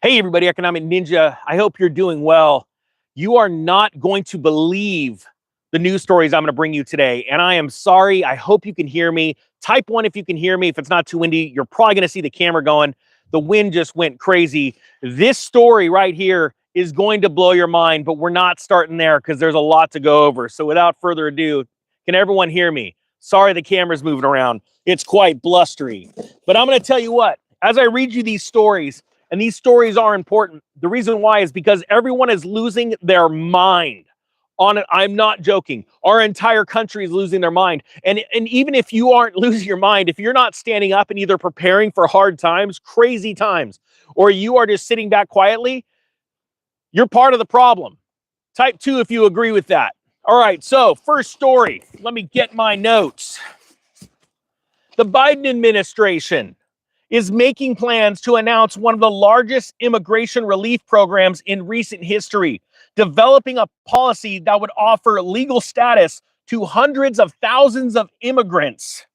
Hey, everybody, Economic Ninja. I hope you're doing well. You are not going to believe the news stories I'm going to bring you today. And I am sorry. I hope you can hear me. Type 1 if you can hear me. If it's not too windy, you're probably going to see the camera going. The wind just went crazy. This story right here is going to blow your mind, but we're not starting there because there's a lot to go over. So without further ado, can everyone hear me? Sorry, the camera's moving around. It's quite blustery. But I'm going to tell you what, as I read you these stories, and these stories are important. The reason why is because everyone is losing their mind on it. I'm not joking. Our entire country is losing their mind. And even if you aren't losing your mind, if you're not standing up and either preparing for hard times, crazy times, or you are just sitting back quietly, you're part of the problem. Type 2 if you agree with that. All right, so first story. Let me get my notes. The Biden administration is making plans to announce one of the largest immigration relief programs in recent history, developing a policy that would offer legal status to hundreds of thousands of immigrants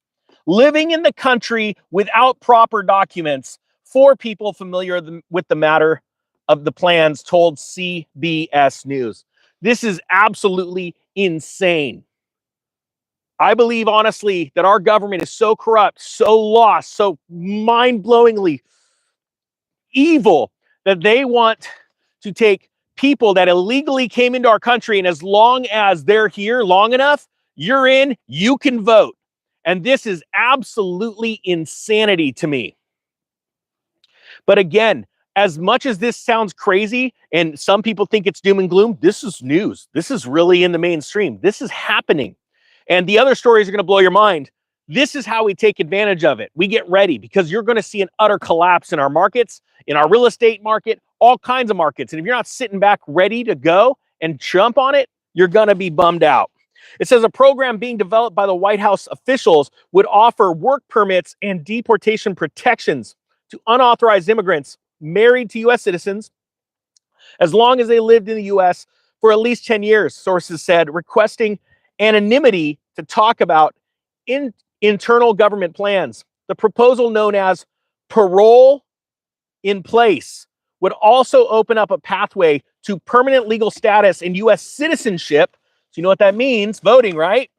living in the country without proper documents. Four people familiar with the matter of the plans told CBS News. This is absolutely insane. I believe, honestly, that our government is so corrupt, so lost, so mind-blowingly evil that they want to take people that illegally came into our country, and as long as they're here long enough, you're in, you can vote. And this is absolutely insanity to me. But again, as much as this sounds crazy, and some people think it's doom and gloom, this is news. This is really in the mainstream. This is happening. And the other stories are going to blow your mind. This is how we take advantage of it. We get ready because you're going to see an utter collapse in our markets, in our real estate market, all kinds of markets. And if you're not sitting back ready to go and jump on it, you're going to be bummed out. It says a program being developed by the White House officials would offer work permits and deportation protections to unauthorized immigrants married to U.S. citizens as long as they lived in the U.S. for at least 10 years, sources said, requesting anonymity to talk about internal government plans. The proposal, known as parole in place, would also open up a pathway to permanent legal status and U.S. citizenship. So you know what that means? Voting, right?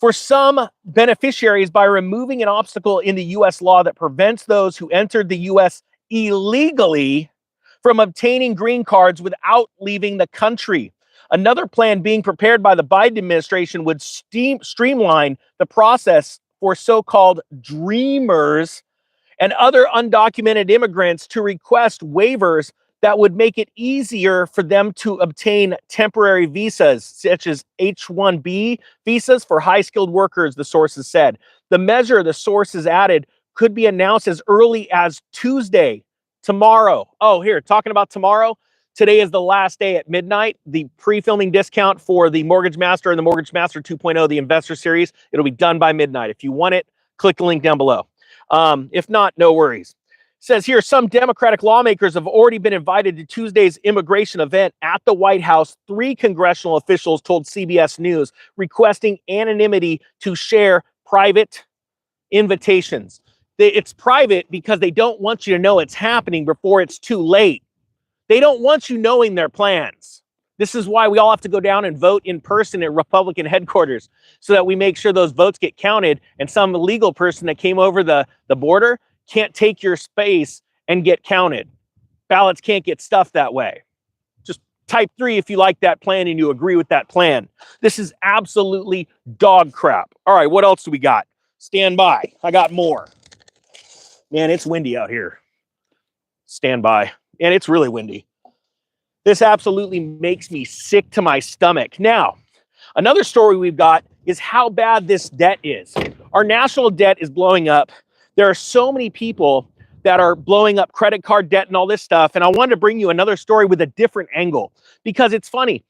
For some beneficiaries, by removing an obstacle in the U.S. law that prevents those who entered the U.S. illegally from obtaining green cards without leaving the country. Another plan being prepared by the Biden administration would streamline the process for so-called dreamers and other undocumented immigrants to request waivers that would make it easier for them to obtain temporary visas, such as H-1B visas for high-skilled workers, the sources said. The measure, the sources added, could be announced as early as Tuesday, tomorrow. Oh, here, talking about tomorrow. Today is the last day at midnight. The pre-filming discount for the Mortgage Master and the Mortgage Master 2.0, the Investor Series, it'll be done by midnight. If you want it, click the link down below. If not, no worries. It says here, some Democratic lawmakers have already been invited to Tuesday's immigration event at the White House. 3 congressional officials told CBS News, requesting anonymity to share private invitations. It's private because they don't want you to know it's happening before it's too late. They don't want you knowing their plans. This is why we all have to go down and vote in person at Republican headquarters so that we make sure those votes get counted and some illegal person that came over the border can't take your space and get counted. Ballots can't get stuffed that way. Just type 3 if you like that plan and you agree with that plan. This is absolutely dog crap. All right, what else do we got? Stand by. I got more. Man, it's windy out here. Stand by. And it's really windy. This absolutely makes me sick to my stomach. Now, another story we've got is how bad this debt is. Our national debt is blowing up. There are so many people that are blowing up credit card debt and all this stuff. And I wanted to bring you another story with a different angle because it's funny.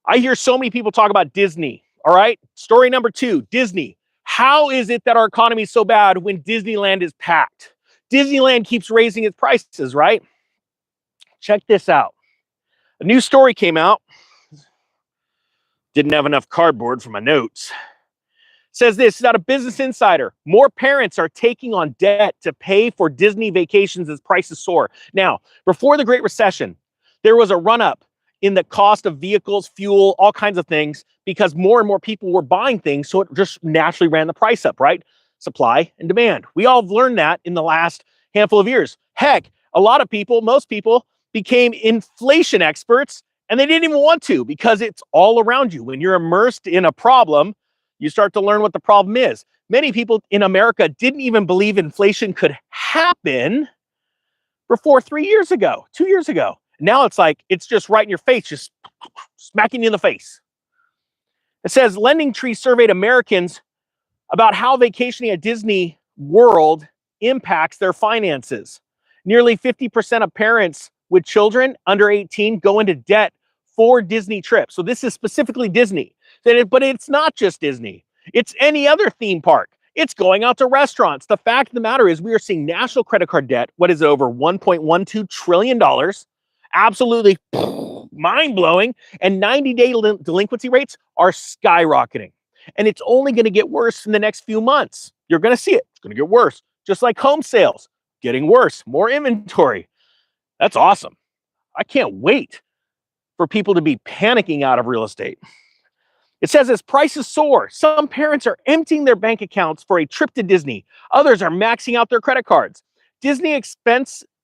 I hear so many people talk about Disney. All right. Story number 2, Disney. How is it that our economy is so bad when Disneyland is packed? Disneyland keeps raising its prices, right? Check this out. A new story came out. Didn't have enough cardboard for my notes. Says this is out of Business Insider. More parents are taking on debt to pay for Disney vacations as prices soar. Now, before the Great Recession, there was a run-up in the cost of vehicles, fuel, all kinds of things, because more and more people were buying things, so it just naturally ran the price up, right? Supply and demand. We all have learned that in the last handful of years. Heck, a lot of people, most people, became inflation experts, and they didn't even want to because it's all around you. When you're immersed in a problem, you start to learn what the problem is. Many people in America didn't even believe inflation could happen before 3 years ago, 2 years ago. Now it's like, it's just right in your face, just smacking you in the face. It says Lending Tree surveyed Americans about how vacationing at Disney World impacts their finances. Nearly 50% of parents with children under 18 go into debt for Disney trips. So this is specifically Disney. But it's not just Disney. It's any other theme park. It's going out to restaurants. The fact of the matter is we are seeing national credit card debt, what is it, over $1.12 trillion, absolutely mind-blowing, and 90-day delinquency rates are skyrocketing. And it's only going to get worse in the next few months. You're going to see it. It's going to get worse. Just like home sales, getting worse, more inventory. That's awesome. I can't wait for people to be panicking out of real estate. It says as prices soar, some parents are emptying their bank accounts for a trip to Disney. Others are maxing out their credit cards. Disney's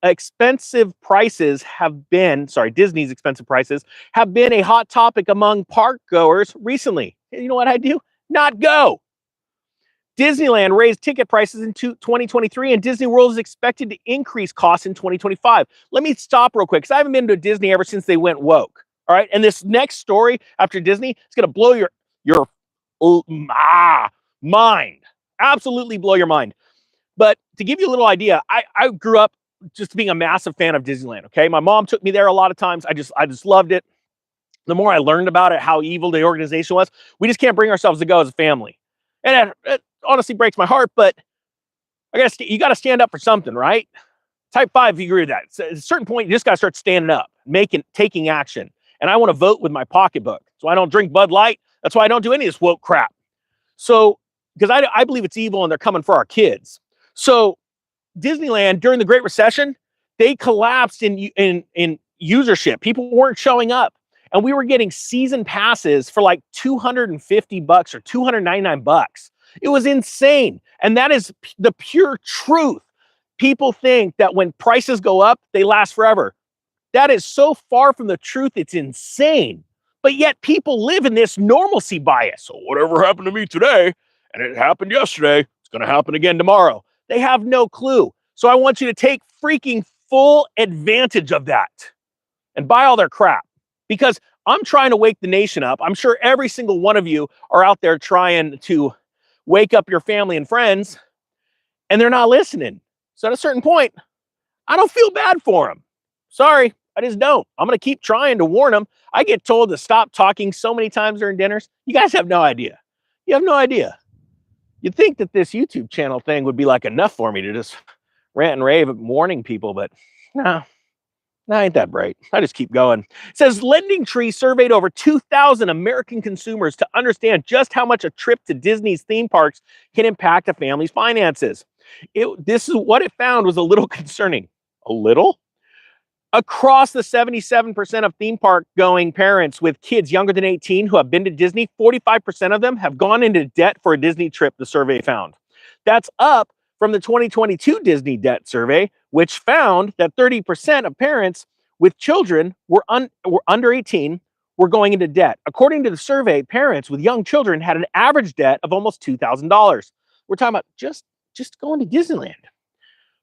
expensive prices have been a hot topic among park goers recently. You know what I do? Not go. Disneyland raised ticket prices in 2023, and Disney World is expected to increase costs in 2025. Let me stop real quick, because I haven't been to Disney ever since they went woke. All right, and this next story after Disney is going to blow your mind. Absolutely blow your mind. But to give you a little idea, I grew up just being a massive fan of Disneyland. Okay, my mom took me there a lot of times. I just loved it. The more I learned about it, how evil the organization was, we just can't bring ourselves to go as a family, and it honestly breaks my heart. But you got to stand up for something, right? Type 5, if you agree with that. So at a certain point, you just got to start standing up, taking action. And I want to vote with my pocketbook. So I don't drink Bud Light. That's why I don't do any of this woke crap. So, because I believe it's evil and they're coming for our kids. So Disneyland, during the Great Recession, they collapsed in usership. People weren't showing up. And we were getting season passes for like $250 or $299. It was insane. And that is the pure truth. People think that when prices go up, they last forever. That is so far from the truth, it's insane. But yet people live in this normalcy bias. So whatever happened to me today, and it happened yesterday, it's going to happen again tomorrow. They have no clue. So I want you to take freaking full advantage of that and buy all their crap. Because I'm trying to wake the nation up. I'm sure every single one of you are out there trying to wake up your family and friends, and they're not listening. So at a certain point, I don't feel bad for them. Sorry. I just don't. I'm going to keep trying to warn them. I get told to stop talking so many times during dinners. You guys have no idea. You have no idea. You'd think that this YouTube channel thing would be like enough for me to just rant and rave at warning people, but no, ain't that bright. I just keep going. It says Lending Tree surveyed over 2,000 American consumers to understand just how much a trip to Disney's theme parks can impact a family's finances. This is what it found was a little concerning. A little? Across the 77% of theme park going parents with kids younger than 18 who have been to Disney, 45% of them have gone into debt for a Disney trip, the survey found. That's up from the 2022 Disney debt survey, which found that 30% of parents with children were under 18 were going into debt. According to the survey, parents with young children had an average debt of almost $2,000. We're talking about just going to Disneyland.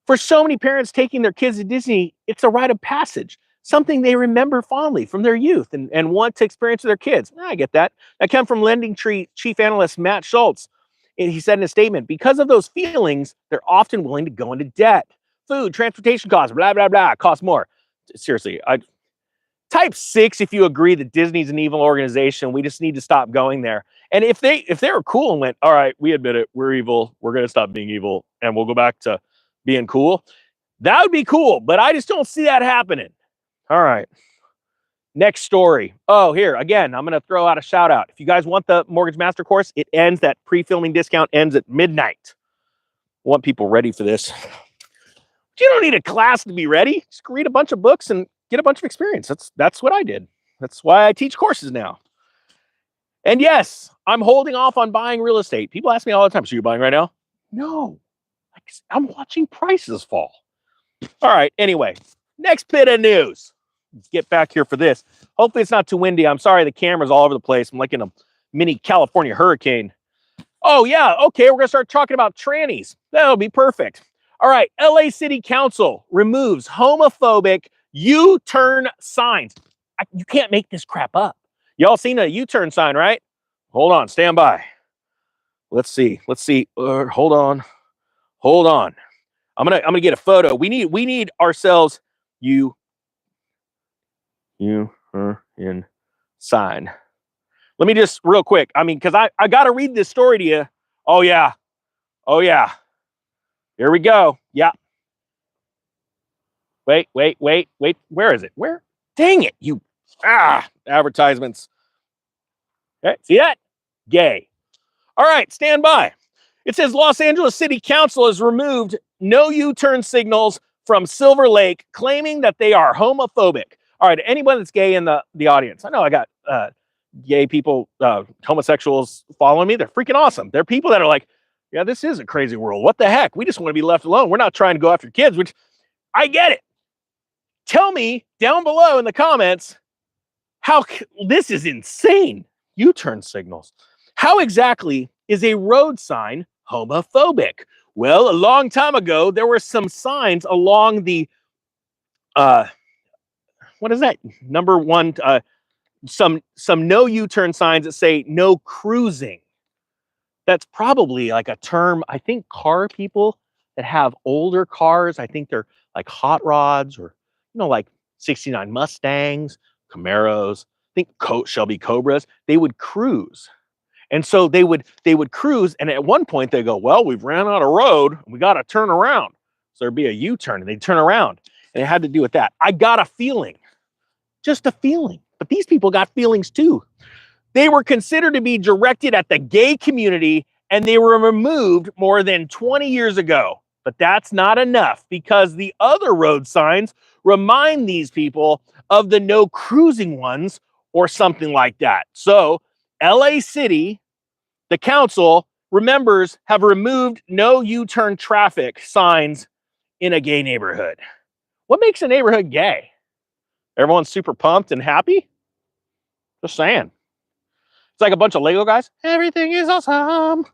For so many parents taking their kids to Disney, it's a rite of passage, something they remember fondly from their youth and want to experience with their kids. I get that. That came from Lending Tree Chief Analyst Matt Schultz. And he said in a statement, because of those feelings, they're often willing to go into debt. Food, transportation costs, blah, blah, blah, cost more. Seriously, type 6 if you agree that Disney's an evil organization. We just need to stop going there. And if they were cool and went, all right, we admit it, we're evil, we're going to stop being evil, and we'll go back to being cool, that would be cool, but I just don't see that happening. All right. Next story. Oh, here, again, I'm going to throw out a shout out. If you guys want the Mortgage Master course, it ends, that pre-filming discount ends at midnight. I want people ready for this. You don't need a class to be ready. Just read a bunch of books and get a bunch of experience. That's what I did. That's why I teach courses now. And yes, I'm holding off on buying real estate. People ask me all the time, so you're buying right now? No, I'm watching prices fall. All right, anyway, next bit of news. Let's get back here for this. Hopefully it's not too windy. I'm sorry, the camera's all over the place. I'm like in a mini California hurricane. Oh yeah, okay, we're gonna start talking about trannies. That'll be perfect. All right, LA City Council removes homophobic U-turn signs. You can't make this crap up. Y'all seen a U-turn sign, right? Hold on, stand by. Let's see. Hold on. I'm gonna get a photo. We need ourselves U-turn sign. Let me just real quick. I mean, because I got to read this story to you. Oh yeah. Here we go. Yeah. Wait. Where is it? Where? Dang it! Advertisements. Okay, see that? Gay. All right, stand by. It says Los Angeles City Council has removed no U-turn signals from Silver Lake, claiming that they are homophobic. All right, anyone that's gay in the audience, I know I got gay people, homosexuals following me. They're freaking awesome. They're people that are like, yeah, this is a crazy world. What the heck? We just want to be left alone. We're not trying to go after kids, which I get it. Tell me down below in the comments how this is insane. U-turn signals. How exactly is a road sign homophobic? Well, a long time ago, there were some signs along the, what is that? Number one, some no U-turn signs that say no cruising. That's probably like a term, I think car people that have older cars, I think they're like hot rods or, like 69 Mustangs, Camaros, I think Shelby Cobras, they would cruise. And so they would cruise, and at one point they go, well, we've ran out of road, we got to turn around. So there'd be a U-turn, and they'd turn around. And it had to do with that. I got a feeling, just a feeling. But these people got feelings too. They were considered to be directed at the gay community, and they were removed more than 20 years ago. But that's not enough, because the other road signs remind these people of the no cruising ones or something like that. So LA City, the council, remembers, have removed no U-turn traffic signs in a gay neighborhood. What makes a neighborhood gay? Everyone's super pumped and happy? Just saying. It's like a bunch of Lego guys. Everything is awesome.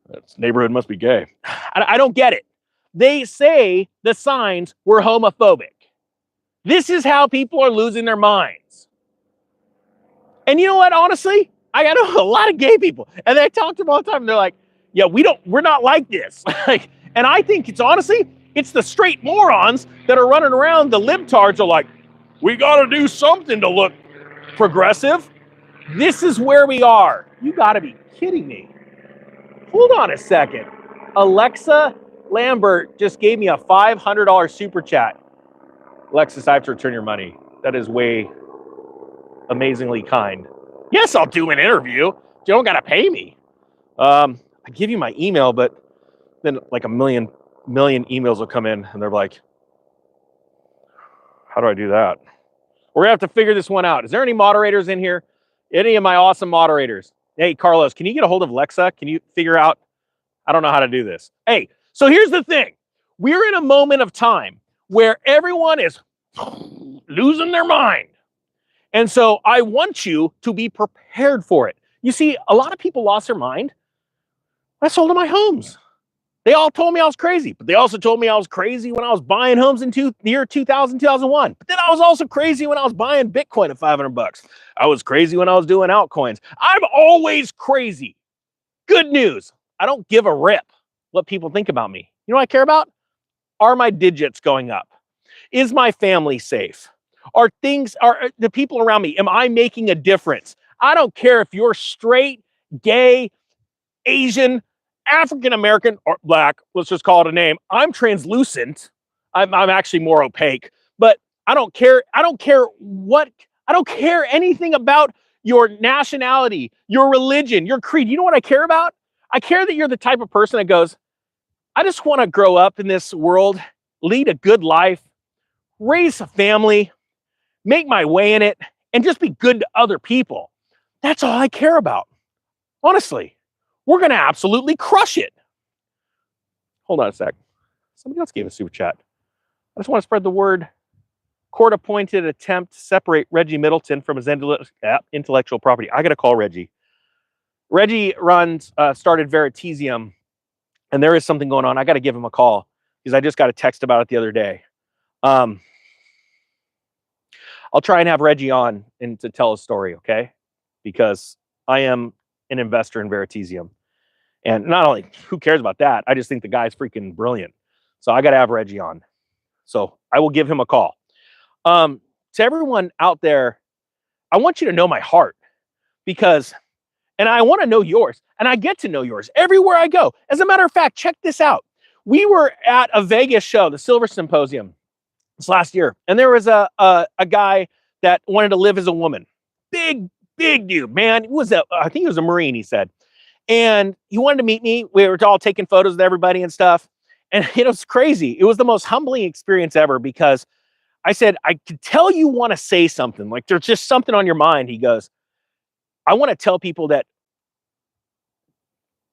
This neighborhood must be gay. I don't get it. They say the signs were homophobic. This is how people are losing their minds. And you know what, honestly? I got a lot of gay people, and they talk to them all the time, and they're like, yeah, we're not like this. And I think it's the straight morons that are running around. The libtards are like, we got to do something to look progressive. This is where we are. You got to be kidding me. Hold on a second. Alexa Lambert just gave me a $500 super chat. Alexis, I have to return your money. That is way amazingly kind. Yes, I'll do an interview. You don't got to pay me. I give you my email, but then like a million emails will come in, and they're like, how do I do that? We're going to have to figure this one out. Is there any moderators in here? Any of my awesome moderators? Hey, Carlos, can you get a hold of Alexa? Can you figure out? I don't know how to do this. Hey, so here's the thing. We're in a moment of time where everyone is losing their mind. And so I want you to be prepared for it. You see, a lot of people lost their mind. I sold them my homes. They all told me I was crazy, but they also told me I was crazy when I was buying homes in the year 2000, 2001. But then I was also crazy when I was buying Bitcoin at $500. I was crazy when I was doing altcoins. I'm always crazy. Good news. I don't give a rip what people think about me. You know what I care about? Are my digits going up? Is my family safe? Are the people around me, am I making a difference? I don't care if you're straight, gay, Asian, African American, or black, let's just call it a name. I'm translucent. I'm actually more opaque, but I don't care. I don't care what I don't care anything about your nationality, your religion, your creed. You know what I care about? I care that you're the type of person that goes, I just want to grow up in this world, lead a good life, raise a family, make my way in it, and just be good to other people. That's all I care about. Honestly, we're going to absolutely crush it. Hold on a sec. Somebody else gave a super chat. I just want to spread the word. Court-appointed attempt to separate Reggie Middleton from his intellectual property. I got to call Reggie. Reggie started Veritasium, and there is something going on. I got to give him a call because I just got a text about it the other day. I'll try and have Reggie on and to tell a story, okay? Because I am an investor in Veritasium. And not only, who cares about that? I just think the guy's freaking brilliant. So I got to have Reggie on. So I will give him a call. To everyone out there, I want you to know my heart because, and I want to know yours, and I get to know yours everywhere I go. As a matter of fact, check this out. We were at a Vegas show, the Silver Symposium, this last year, and there was a guy that wanted to live as a woman. Big dude, man. I think he was a Marine, he said. And he wanted to meet me. We were all taking photos with everybody and stuff. And it was crazy. It was the most humbling experience ever because I said, I could tell you want to say something. Like there's just something on your mind. He goes, I want to tell people that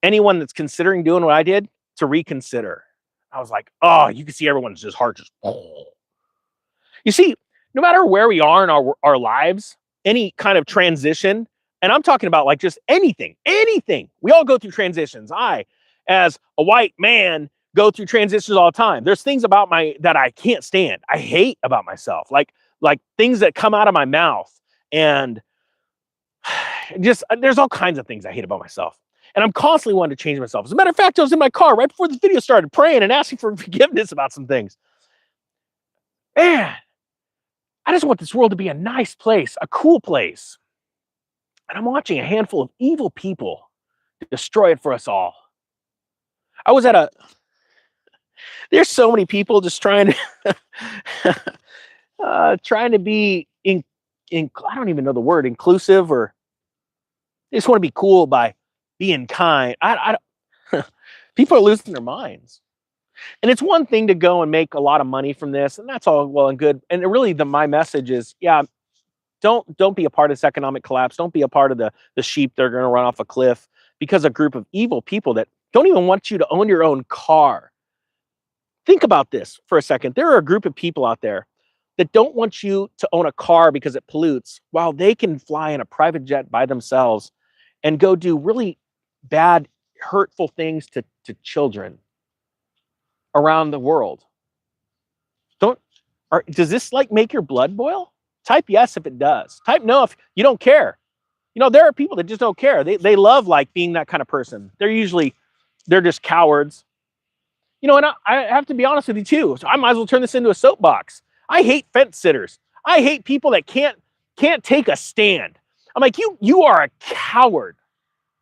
anyone that's considering doing what I did to reconsider. I was like, oh, you can see everyone's just heart just. Oh. You see, no matter where we are in our lives, any kind of transition, and I'm talking about like just anything. We all go through transitions. I, as a white man, go through transitions all the time. There's things about that I can't stand. I hate about myself, like things that come out of my mouth, and just there's all kinds of things I hate about myself. And I'm constantly wanting to change myself. As a matter of fact, I was in my car right before the video started praying and asking for forgiveness about some things. Man, I just want this world to be a nice place, a cool place. And I'm watching a handful of evil people destroy it for us all. I was at there's so many people just trying to be I don't even know the word, inclusive, or they just want to be cool by being kind. People are losing their minds. And it's one thing to go and make a lot of money from this, and that's all well and good. And really my message is, yeah, don't be a part of this economic collapse. Don't be a part of the sheep that are going to run off a cliff because a group of evil people that don't even want you to own your own car. Think about this for a second. There are a group of people out there that don't want you to own a car because it pollutes, while they can fly in a private jet by themselves and go do really bad, hurtful things to children around the world. Does this like make your blood boil? Type yes if it does. Type no if you don't care. You know, there are people that just don't care. They love like being that kind of person. They're just cowards. You know, and I have to be honest with you too. So I might as well turn this into a soapbox. I hate fence sitters. I hate people that can't take a stand. I'm like, you are a coward.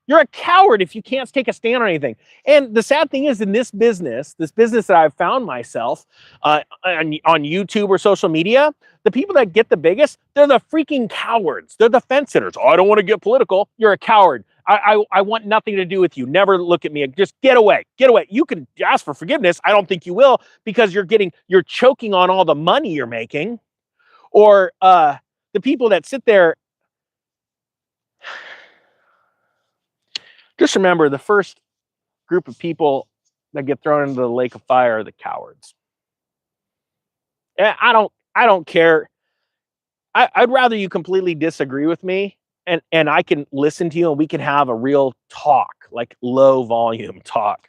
You're a coward if you can't take a stand on anything. And the sad thing is, in this business that I've found myself on YouTube or social media, the people that get the biggest, they're the freaking cowards. They're the fence sitters. Oh, I don't want to get political. You're a coward. I want nothing to do with you. Never look at me. Just get away. Get away. You can ask for forgiveness. I don't think you will, because you're choking on all the money you're making. Or the people that sit there. Just remember, the first group of people that get thrown into the lake of fire are the cowards. And I don't care. I'd rather you completely disagree with me, and I can listen to you, and we can have a real talk, like low volume talk.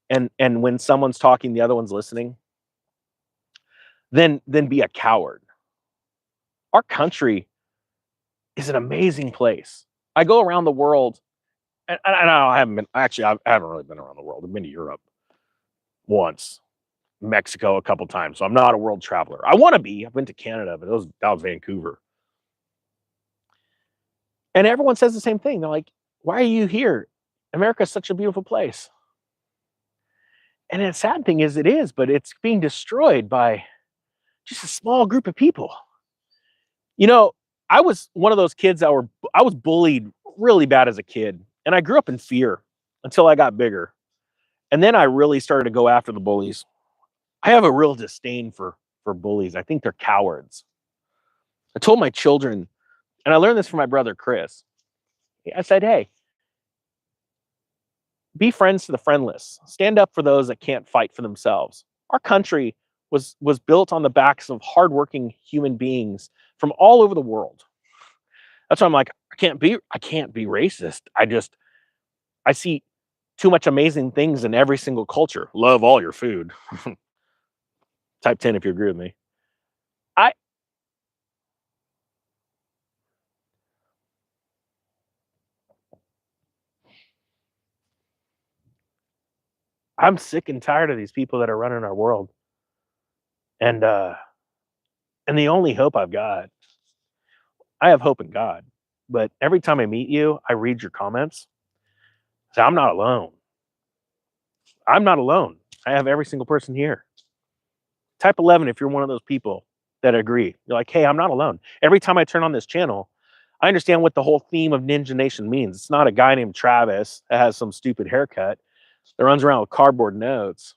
And when someone's talking, the other one's listening, then be a coward. Our country is an amazing place. I go around the world. And I haven't really been around the world. I've been to Europe once, Mexico a couple times. So I'm not a world traveler. I want to be. I've been to Canada, but that was Vancouver. And everyone says the same thing. They're like, why are you here? America is such a beautiful place. And the sad thing is, it is, but it's being destroyed by just a small group of people. You know, I was one of those kids I was bullied really bad as a kid, and I grew up in fear until I got bigger. And then I really started to go after the bullies. I have a real disdain for bullies. I think they're cowards. I told my children, and I learned this from my brother Chris. I said, "Hey, be friends to the friendless. Stand up for those that can't fight for themselves." Our country was built on the backs of hardworking human beings from all over the world. That's why I'm like, I can't be racist. I see too much amazing things in every single culture. Love all your food. Type 10 if you agree with me. I I'm sick and tired of these people that are running our world. And and the only hope I have hope in God. But every time I meet you, I read your comments. Say, I'm not alone. I'm not alone. I have every single person here. Type 11 if you're one of those people that agree. You're like, hey, I'm not alone. Every time I turn on this channel, I understand what the whole theme of Ninja Nation means. It's not a guy named Travis that has some stupid haircut that runs around with cardboard notes.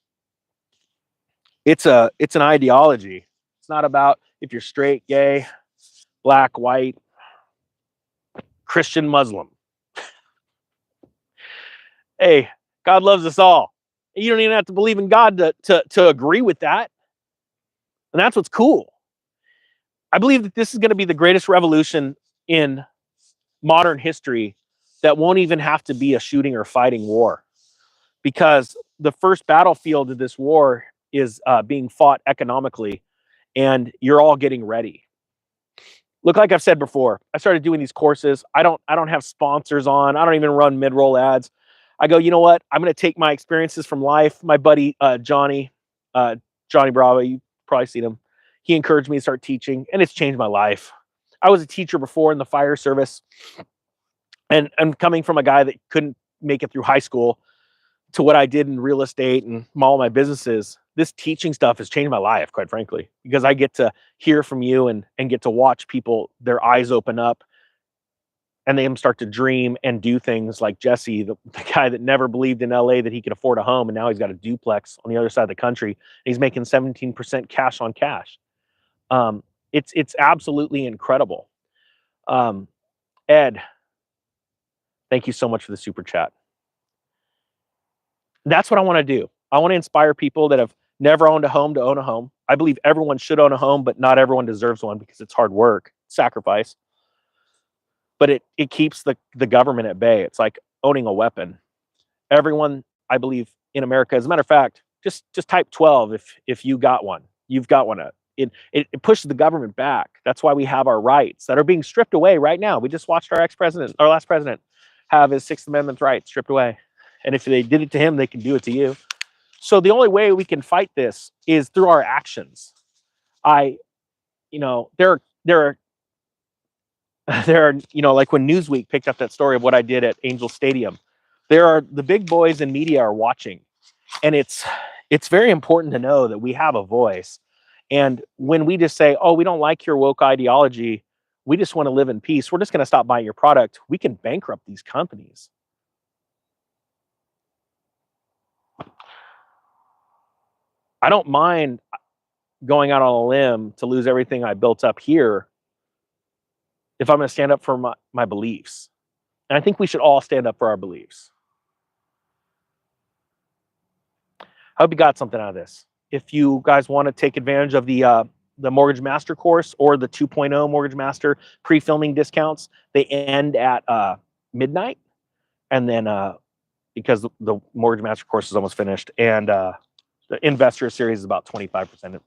It's an ideology. It's not about if you're straight, gay, black, white, Christian, Muslim. Hey, God loves us all. You don't even have to believe in God to agree with that. And that's what's cool. I believe that this is going to be the greatest revolution in modern history that won't even have to be a shooting or fighting war, because the first battlefield of this war is being fought economically, and you're all getting ready. Look, like I've said before, I started doing these courses. I don't have sponsors on. I don't even run mid-roll ads. I go, you know what? I'm going to take my experiences from life. My buddy Johnny Bravo, you probably seen him. He encouraged me to start teaching, and it's changed my life. I was a teacher before in the fire service, and I'm coming from a guy that couldn't make it through high school to what I did in real estate and all my businesses. This teaching stuff has changed my life, quite frankly, because I get to hear from you and get to watch people, their eyes open up, and they start to dream and do things like Jesse, the guy that never believed in LA that he could afford a home, and now he's got a duplex on the other side of the country. And he's making 17% cash on cash. It's absolutely incredible. Ed, thank you so much for the super chat. That's what I want to do. I want to inspire people that have never owned a home to own a home. I believe everyone should own a home, but not everyone deserves one because it's hard work, sacrifice. But it keeps the government at bay. It's like owning a weapon. Everyone, I believe, in America, as a matter of fact, just type 12 if you got one. You've got one. It pushes the government back. That's why we have our rights that are being stripped away right now. We just watched our last president, have his Sixth Amendment rights stripped away. And if they did it to him, they can do it to you. So the only way we can fight this is through our actions. There are, like when Newsweek picked up that story of what I did at Angel Stadium, the big boys in media are watching. And it's very important to know that we have a voice. And when we just say, oh, we don't like your woke ideology, we just want to live in peace, we're just going to stop buying your product, we can bankrupt these companies. I don't mind going out on a limb to lose everything I built up here if I'm going to stand up for my beliefs. And I think we should all stand up for our beliefs. I hope you got something out of this. If you guys want to take advantage of the Mortgage Master course or the 2.0 Mortgage Master pre-filming discounts, they end at midnight. And then because the Mortgage Master course is almost finished, and the Investor Series is about 25%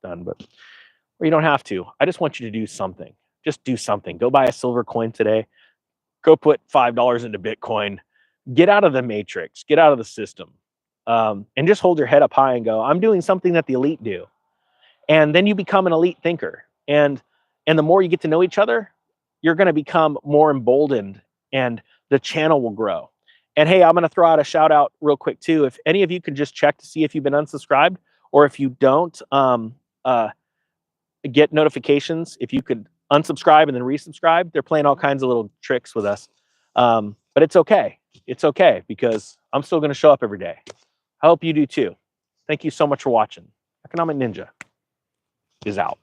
done, but or you don't have to. I just want you to do something. Just do something. Go buy a silver coin today. Go put $5 into Bitcoin. Get out of the matrix. Get out of the system. And just hold your head up high and go, I'm doing something that the elite do. And then you become an elite thinker. And the more you get to know each other, you're going to become more emboldened, and the channel will grow. And hey, I'm going to throw out a shout out real quick too. If any of you can just check to see if you've been unsubscribed, or if you don't get notifications, if you could unsubscribe and then resubscribe. They're playing all kinds of little tricks with us. But it's okay. It's okay because I'm still going to show up every day. I hope you do too. Thank you so much for watching. Economic Ninja is out.